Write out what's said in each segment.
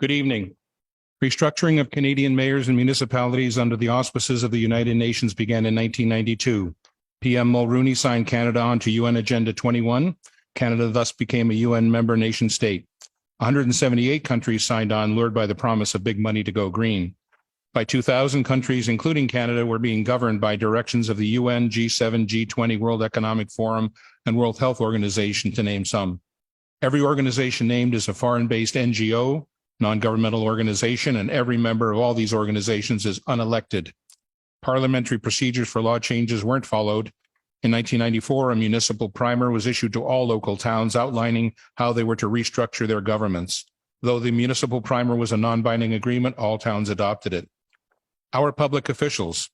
Good evening. Restructuring of Canadian mayors and municipalities under the auspices of the United Nations began in 1992. PM Mulroney signed Canada onto UN Agenda 21. Canada thus became a UN member nation state. 178 countries signed on, lured by the promise of big money to go green. By 2000, countries, including Canada, were being governed by directions of the UN, G7, G20, World Economic Forum, and World Health Organization, to name some. Every organization named is a foreign-based NGO, non-governmental organization, and every member of all these organizations is unelected. Parliamentary procedures for law changes weren't followed. In 1994, a municipal primer was issued to all local towns outlining how they were to restructure their governments. Though the municipal primer was a non-binding agreement, all towns adopted it. Our public officials,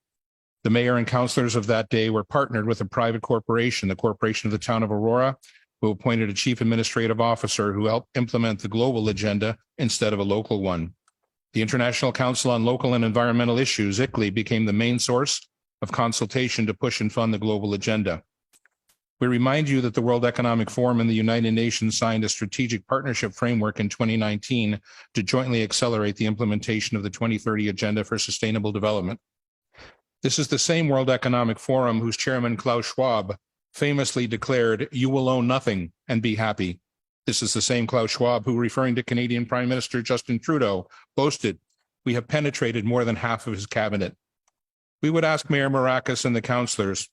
the mayor and councillors of that day, were partnered with a private corporation, the Corporation of the Town of Aurora, who appointed a chief administrative officer who helped implement the global agenda instead of a local one. The International Council on Local and Environmental Issues, ICLEI, became the main source of consultation to push and fund the global agenda. We remind you that the World Economic Forum and the United Nations signed a strategic partnership framework in 2019 to jointly accelerate the implementation of the 2030 Agenda for Sustainable Development. This is the same World Economic Forum whose chairman, Klaus Schwab, famously declared, "You will own nothing and be happy." This is the same Klaus Schwab who, referring to Canadian Prime Minister Justin Trudeau, boasted, "We have penetrated more than half of his cabinet." We would ask Mayor Maracas and the councillors,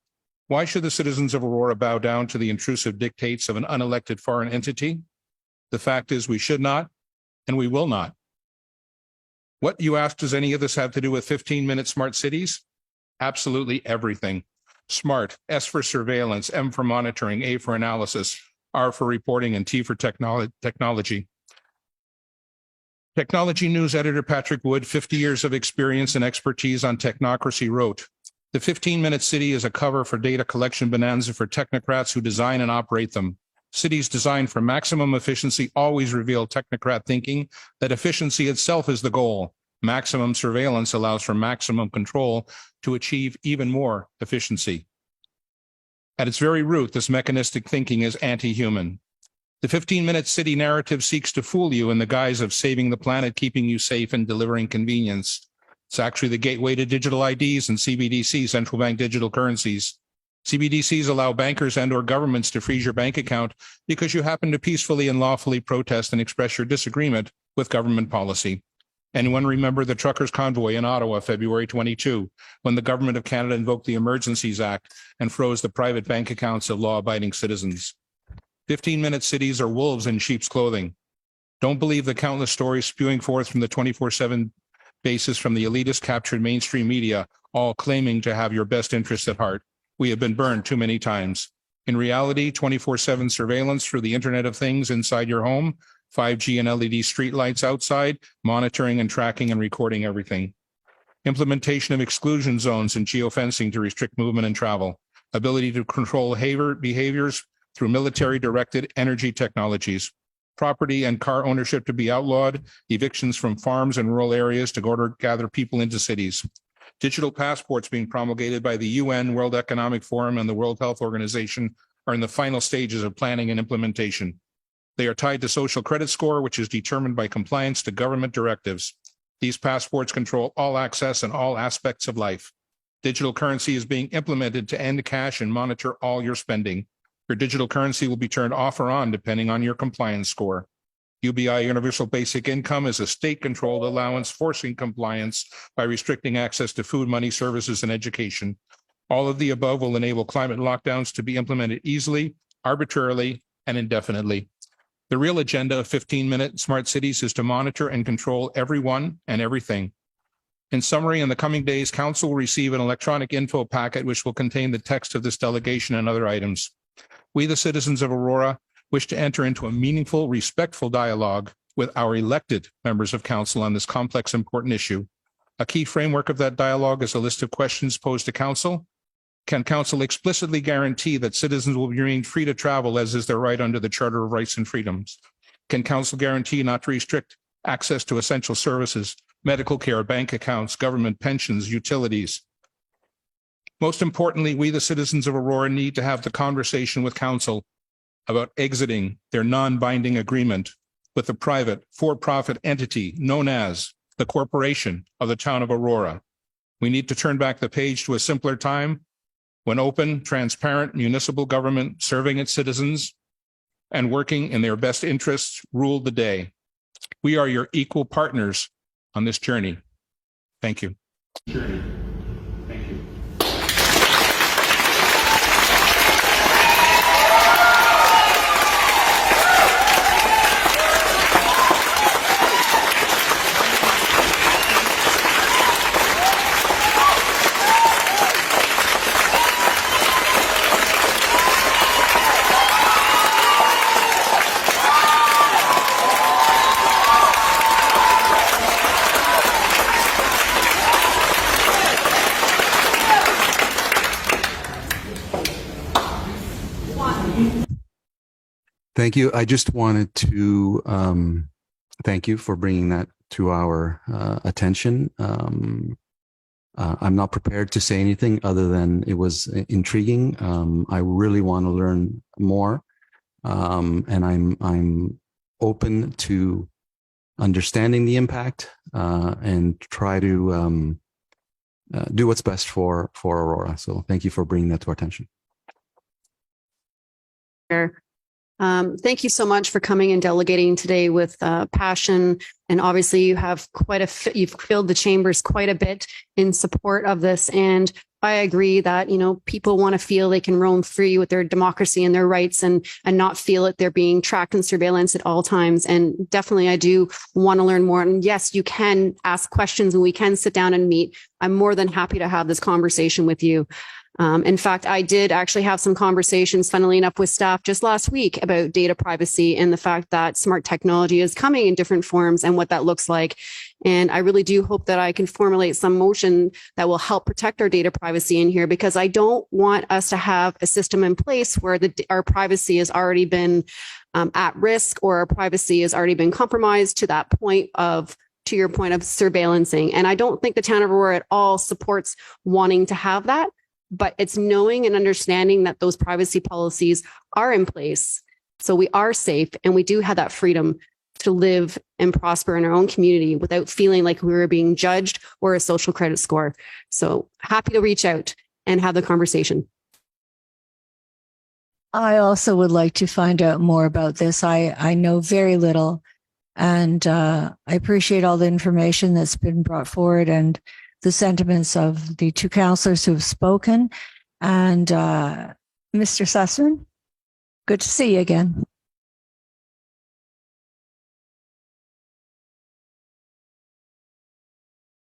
why should the citizens of Aurora bow down to the intrusive dictates of an unelected foreign entity? The fact is we should not, and we will not. What, you ask, does any of this have to do with 15-minute smart cities? Absolutely everything. SMART, S for surveillance, M for monitoring, A for analysis, R for reporting, and T for technology. Technology News editor Patrick Wood, 50 years of experience and expertise on technocracy, wrote, "The 15-minute city is a cover for data collection bonanza for technocrats who design and operate them. Cities designed for maximum efficiency always reveal technocrat thinking that efficiency itself is the goal. Maximum surveillance allows for maximum control to achieve even more efficiency." At its very root, this mechanistic thinking is anti-human. The 15-minute city narrative seeks to fool you in the guise of saving the planet, keeping you safe, and delivering convenience. It's actually the gateway to digital IDs and CBDCs, central bank digital currencies. CBDCs allow bankers and/or governments to freeze your bank account because you happen to peacefully and lawfully protest and express your disagreement with government policy. Anyone remember the truckers' convoy in Ottawa, February 22, when the Government of Canada invoked the Emergencies Act and froze the private bank accounts of law-abiding citizens? 15-minute cities are wolves in sheep's clothing. Don't believe the countless stories spewing forth from the 24/7 basis from the elitist captured mainstream media, all claiming to have your best interests at heart. We have been burned too many times. In reality, 24/7 surveillance through the Internet of Things inside your home, 5G and LED streetlights outside, monitoring and tracking and recording everything. Implementation of exclusion zones and geofencing to restrict movement and travel. Ability to control behaviors through military-directed energy technologies. Property and car ownership to be outlawed. Evictions from farms and rural areas to gather people into cities. Digital passports being promulgated by the UN, World Economic Forum, and the World Health Organization are in the final stages of planning and implementation. They are tied to social credit score, which is determined by compliance to government directives. These passports control all access and all aspects of life. Digital currency is being implemented to end cash and monitor all your spending. Your digital currency will be turned off or on depending on your compliance score. UBI Universal Basic Income is a state-controlled allowance forcing compliance by restricting access to food, money, services, and education. All of the above will enable climate lockdowns to be implemented easily, arbitrarily, and indefinitely. The real agenda of 15-minute smart cities is to monitor and control everyone and everything. In summary, in the coming days, Council will receive an electronic info packet which will contain the text of this delegation and other items. We, the citizens of Aurora, wish to enter into a meaningful, respectful dialogue with our elected members of Council on this complex, important issue. A key framework of that dialogue is a list of questions posed to Council. Can Council explicitly guarantee that citizens will remain free to travel as is their right under the Charter of Rights and Freedoms? Can Council guarantee not to restrict access to essential services, medical care, bank accounts, government pensions, utilities? Most importantly, we, the citizens of Aurora, need to have the conversation with Council about exiting their non-binding agreement with the private for-profit entity known as the Corporation of the Town of Aurora. We need to turn back the page to a simpler time when open, transparent municipal government serving its citizens and working in their best interests ruled the day. We are your equal partners on this journey. Thank you. Thank you. I just wanted to thank you for bringing that to our attention. I'm not prepared to say anything other than it was intriguing. I really want to learn more, and I'm open to understanding the impact and try to do what's best for Aurora. So thank you for bringing that to our attention. Sure. Thank you so much for coming and delegating today with passion. And obviously you have you've filled the chambers quite a bit in support of this. And I agree that, you know, people want to feel they can roam free with their democracy and their rights and not feel that they're being tracked and surveillance at all times. And definitely I do want to learn more. And yes, you can ask questions and we can sit down and meet. I'm more than happy to have this conversation with you. In fact, I did actually have some conversations, funnily enough, with staff just last week about data privacy and the fact that smart technology is coming in different forms and what that looks like. And I really do hope that I can formulate some motion that will help protect our data privacy in here, because I don't want us to have a system in place where our privacy has already been at risk, or our privacy has already been compromised to that point of, to your point, of surveillancing. And I don't think the town of Aurora at all supports wanting to have that. But it's knowing and understanding that those privacy policies are in place. So we are safe and we do have that freedom to live and prosper in our own community without feeling like we were being judged or a social credit score. So happy to reach out and have the conversation. I also would like to find out more about this. I know very little, and I appreciate all the information that's been brought forward and the sentiments of the two councillors who have spoken. And Mr. Sussman, good to see you again.